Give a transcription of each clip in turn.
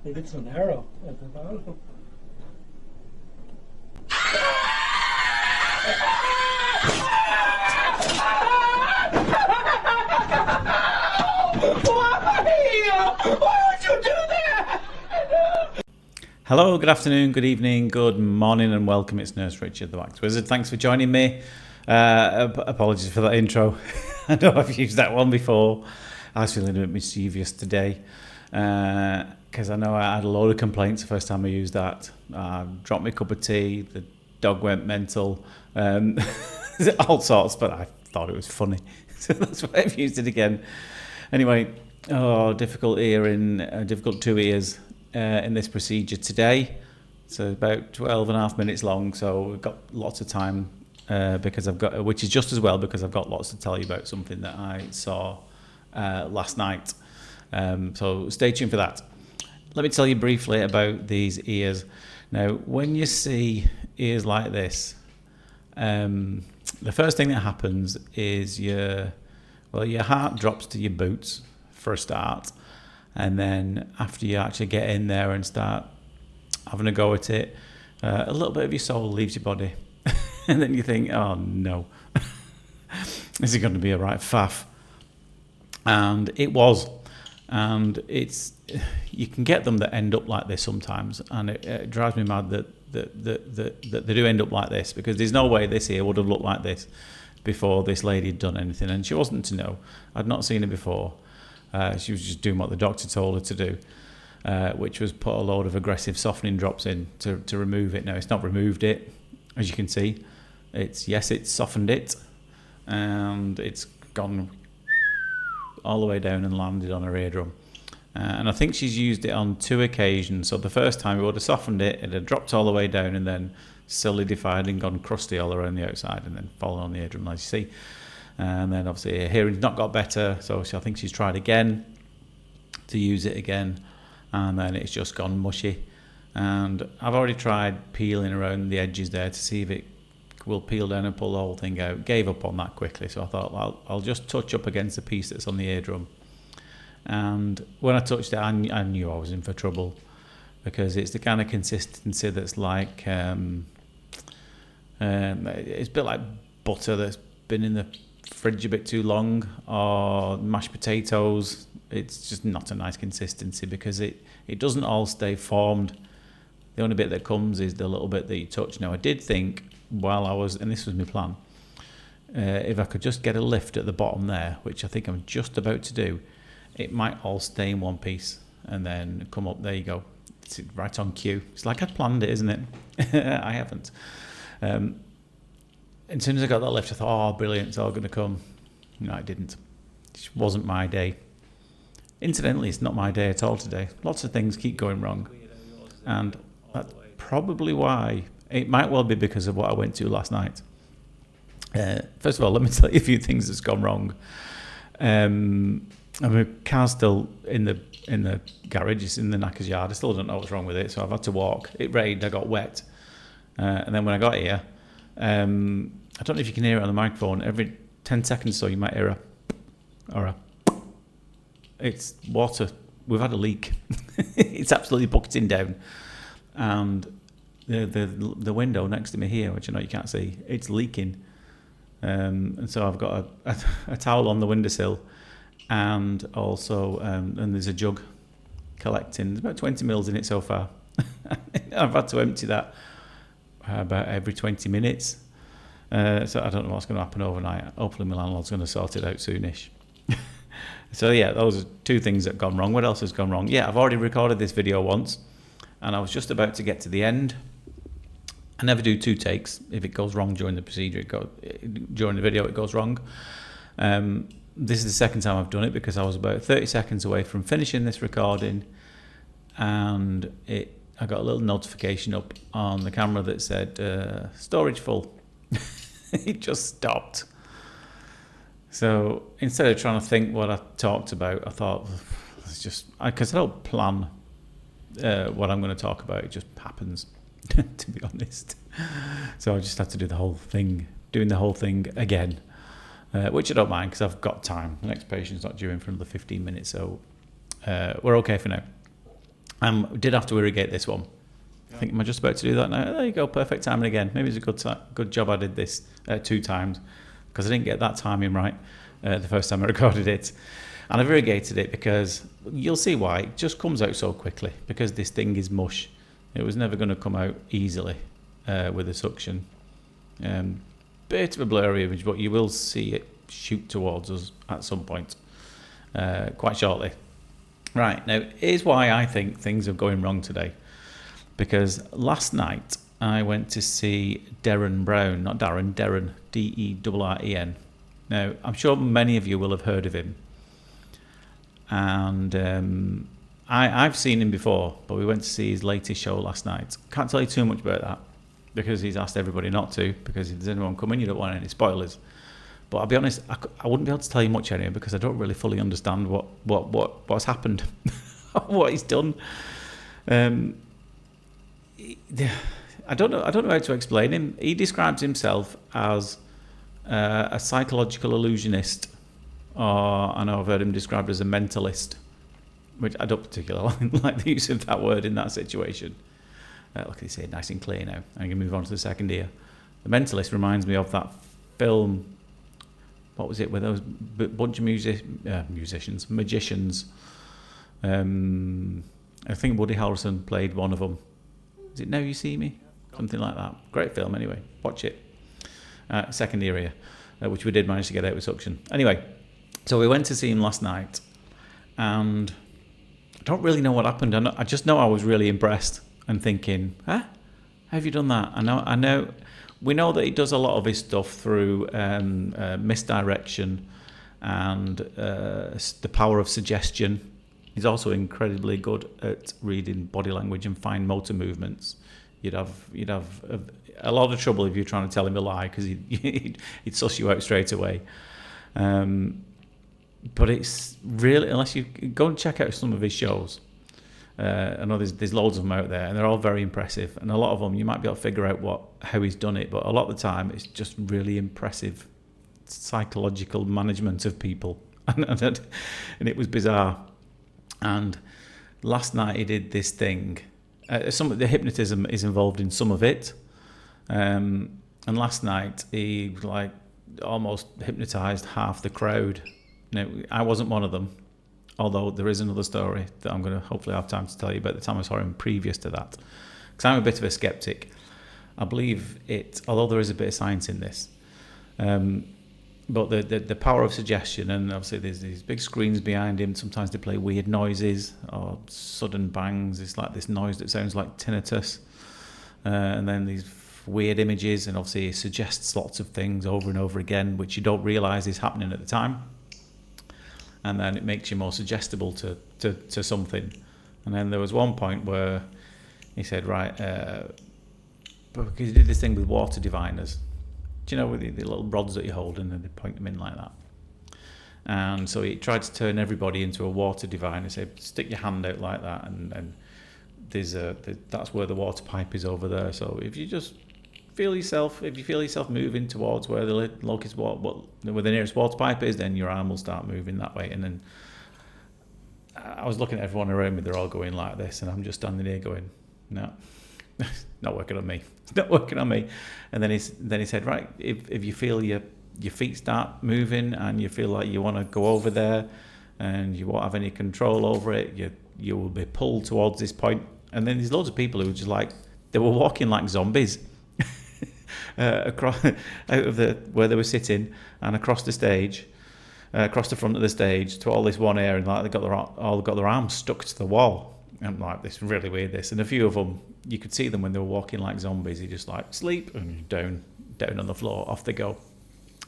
Maybe it's an arrow at the bottom. Why would you do that? Hello, good afternoon, good evening, good morning, and welcome. It's Nurse Richard, the Wax Wizard. Thanks for joining me. Apologies for that intro. I know I've used that one before. I was feeling a bit mischievous today because I know I had a load of complaints the first time I used that. I dropped my cup of tea, the dog went mental, all sorts, but I thought it was funny. So that's why I've used it again. Anyway, difficult two ears in this procedure today. So about 12 and a half minutes long, so we've got lots of time because which is just as well because I've got lots to tell you about something that I saw last night. So stay tuned for that. Let me tell you briefly about these ears. Now, when you see ears like this, the first thing that happens is your heart drops to your boots for a start, and then after you actually get in there and start having a go at it, a little bit of your soul leaves your body, and then you think, oh no, this is going to be a right faff. And it was, and you can get them that end up like this sometimes, and it drives me mad that they do end up like this, because there's no way this ear would have looked like this before this lady had done anything, and she wasn't to know. I'd not seen her before. She was just doing what the doctor told her to do, which was put a load of aggressive softening drops in to remove it. Now, it's not removed it, as you can see. It's softened it, and it's gone all the way down and landed on her eardrum. And I think she's used it on 2 occasions. So the first time it would have softened it, it had dropped all the way down and then solidified and gone crusty all around the outside and then fallen on the eardrum, as you see. And then obviously her hearing's not got better, so I think she's tried again to use it again, and then it's just gone mushy. And I've already tried peeling around the edges there to see if it will peel down and pull the whole thing out. Gave up on that quickly, so I thought, well, I'll just touch up against the piece that's on the eardrum. And when I touched it, I knew I was in for trouble, because it's the kind of consistency that's like it's a bit like butter that's been in the fridge a bit too long, or mashed potatoes. It's just not a nice consistency, because it doesn't all stay formed. The only bit that comes is the little bit that you touch. Now, I did think while I was, and this was my plan, if I could just get a lift at the bottom there, which I think I'm just about to do, it might all stay in one piece and then come up. There you go. It's right on cue. It's like I'd planned it, isn't it? I haven't. As soon as I got that lift, I thought, oh, brilliant, it's all going to come. No, it didn't. It wasn't my day. Incidentally, it's not my day at all today. Lots of things keep going wrong. And that's probably why. It might well be because of what I went to last night. First of all, let me tell you a few things that's gone wrong. My car's still in the garage. It's in the knacker's yard. I still don't know what's wrong with it, so I've had to walk. It rained, I got wet. And then when I got here, I don't know if you can hear it on the microphone. Every 10 seconds or so, you might hear a. It's water. We've had a leak. It's absolutely bucketing down, and the window next to me here, which I know you can't see, it's leaking. And so I've got a towel on the windowsill, and also and there's a jug collecting. There's about 20 mils in it so far. I've had to empty that about every 20 minutes. So I don't know what's going to happen overnight. Hopefully my landlord's going to sort it out soonish. So yeah, those are 2 things that have gone wrong. What else has gone wrong? Yeah, I've already recorded this video once, and I was just about to get to the end. I never do 2 takes. If it goes wrong during the procedure, during the video it goes wrong. This is the second time I've done it, because I was about 30 seconds away from finishing this recording, and I got a little notification up on the camera that said storage full. It just stopped. So instead of trying to think what I talked about, I thought, it's just, because I don't plan what I'm going to talk about, it just happens, to be honest. So I just had to do the whole thing, doing the whole thing again, which I don't mind, because I've got time. The next patient's not due in for another 15 minutes, so we're okay for now. Did have to irrigate this one. I think I'm just about to do that now. There you go, perfect timing again. Maybe it's a good job I did this 2 times, because I didn't get that timing right the first time I recorded it. And I've irrigated it because you'll see why. It just comes out so quickly because this thing is mush. It was never going to come out easily with the suction. Bit of a blurry image, but you will see it shoot towards us at some point quite shortly. Right, now here's why I think things are going wrong today. Because last night I went to see Darren Brown, not Darren, Derren. Now, I'm sure many of you will have heard of him. And I've seen him before, but we went to see his latest show last night. Can't tell you too much about that, because he's asked everybody not to, because if there's anyone coming, you don't want any spoilers. But I'll be honest, I wouldn't be able to tell you much anyway, because I don't really fully understand what's happened, what he's done. I don't know how to explain him. He describes himself as a psychological illusionist, or I know I've heard him described as a mentalist, which I don't particularly like the use of that word in that situation. Look, they say it nice and clear now. I'm going to move on to the second ear. The Mentalist reminds me of that film. What was it? Where those bunch of magicians. I think Woody Harrelson played one of them. Is it Now You See Me? Something like that. Great film anyway. Watch it. Second area, which we did manage to get out with suction. Anyway, so we went to see him last night, and I don't really know what happened. I just know I was really impressed and thinking, how have you done that? I know. We know that he does a lot of his stuff through misdirection and the power of suggestion. He's also incredibly good at reading body language and fine motor movements. You'd have a lot of trouble if you're trying to tell him a lie, because he'd suss you out straight away. But it's really, unless you go and check out some of his shows, I know there's loads of them out there, and they're all very impressive. And a lot of them, you might be able to figure out how he's done it, but a lot of the time, it's just really impressive psychological management of people, and it was bizarre. And last night he did this thing. Some of the hypnotism is involved in some of it, and last night he almost hypnotized half the crowd. Now, I wasn't one of them, although there is another story that I'm going to hopefully have time to tell you about the time I saw him previous to that, because I'm a bit of a skeptic. I believe it, although there is a bit of science in this. But the power of suggestion, and obviously there's these big screens behind him. Sometimes they play weird noises or sudden bangs. It's like this noise that sounds like tinnitus. And then these weird images, and obviously it suggests lots of things over and over again, which you don't realise is happening at the time. And then it makes you more suggestible to something. And then there was one point where he said, right, because he did this thing with water diviners. Do you know, with the little rods that you hold and then they point them in like that? And so he tried to turn everybody into a water diviner. He said, stick your hand out like that, and that's where the water pipe is over there. So if you just feel yourself moving towards where the locust where the nearest water pipe is, then your arm will start moving that way. And then I was looking at everyone around me; they're all going like this, and I'm just standing here going, no. Not working on me. It's not working on me. And then he said, right, if you feel your feet start moving and you feel like you want to go over there and you won't have any control over it, you will be pulled towards this point. And then there's loads of people who were just like, they were walking like zombies across out of where they were sitting and across the stage, across the front of the stage to all this one area, and like they got their arms stuck to the wall. I'm like, this is really weird, this. And a few of them, you could see them when they were walking like zombies. You just like, sleep, and down on the floor, off they go.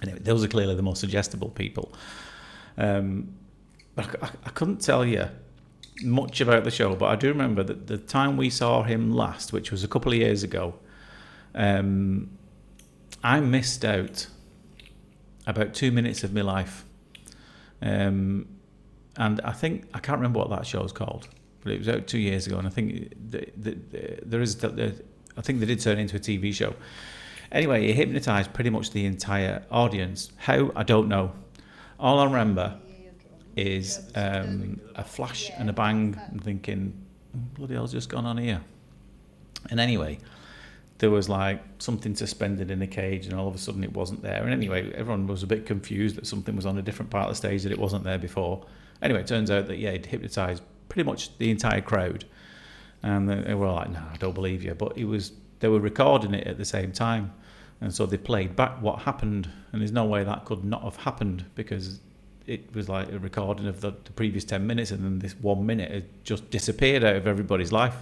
And those are clearly the most suggestible people. But I couldn't tell you much about the show, but I do remember that the time we saw him last, which was a couple of years ago, I missed out about 2 minutes of my life. And I can't remember what that show's called. But it was out 2 years ago, and I think I think they did turn it into a TV show. Anyway, it hypnotised pretty much the entire audience. How? I don't know. All I remember is a flash and a bang. I'm thinking, bloody hell's just gone on here? And anyway, there was like something suspended in a cage, and all of a sudden it wasn't there. And anyway, everyone was a bit confused that something was on a different part of the stage that it wasn't there before. Anyway, it turns out that, yeah, he'd hypnotised pretty much the entire crowd. And they were like, no, I don't believe you. But they were recording it at the same time. And so they played back what happened. And there's no way that could not have happened, because it was like a recording of the previous 10 minutes, and then this 1 minute had just disappeared out of everybody's life.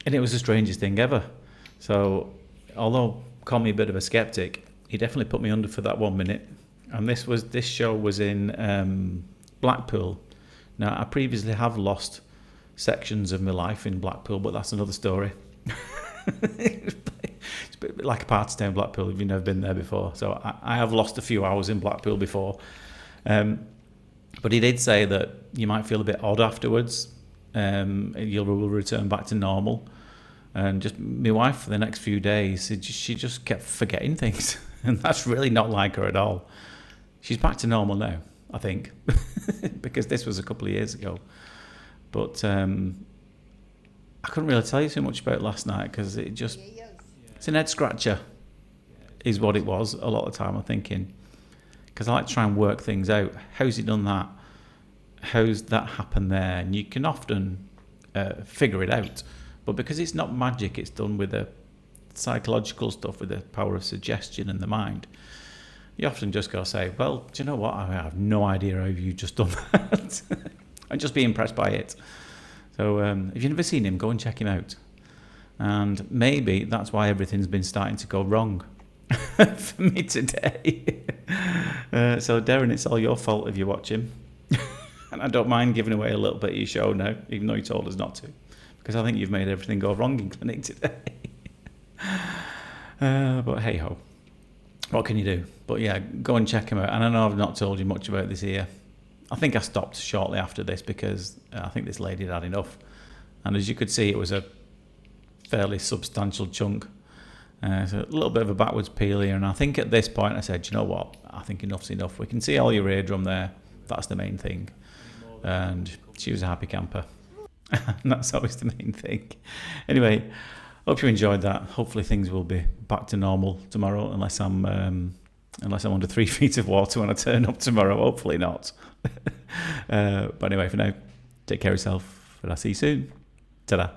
And it was the strangest thing ever. So, although call me a bit of a skeptic, he definitely put me under for that 1 minute. And this show was in Blackpool. Now, I previously have lost sections of my life in Blackpool, but that's another story. It's a bit like a party town, Blackpool, if you've never been there before. So I have lost a few hours in Blackpool before. But he did say that you might feel a bit odd afterwards. You'll return back to normal. And just my wife for the next few days, she just kept forgetting things. And that's really not like her at all. She's back to normal now, I think, because this was a couple of years ago. But I couldn't really tell you too much about last night, because it's an head scratcher is what it was a lot of the time, I'm thinking. Because I like to try and work things out. How's he done that? How's that happened there? And you can often figure it out. But because it's not magic, it's done with the psychological stuff, with the power of suggestion and the mind. You often just go say, well, do you know what? I have no idea how you've just done that. And just be impressed by it. So if you've never seen him, go and check him out. And maybe that's why everything's been starting to go wrong for me today. So Darren, it's all your fault if you watch him. And I don't mind giving away a little bit of your show now, even though you told us not to. Because I think you've made everything go wrong in clinic today. But hey ho, what can you do? But yeah, go and check him out. And I know I've not told you much about this here. I think I stopped shortly after this because I think this lady had enough. And as you could see, it was a fairly substantial chunk. So a little bit of a backwards peel here. And I think at this point I said, you know what? I think enough's enough. We can see all your eardrum there. That's the main thing. And she was a happy camper. And that's always the main thing. Anyway, hope you enjoyed that. Hopefully things will be back to normal tomorrow, unless I'm under 3 feet of water when I turn up tomorrow. Hopefully not. But anyway, for now, take care of yourself, and I'll see you soon. Ta-da.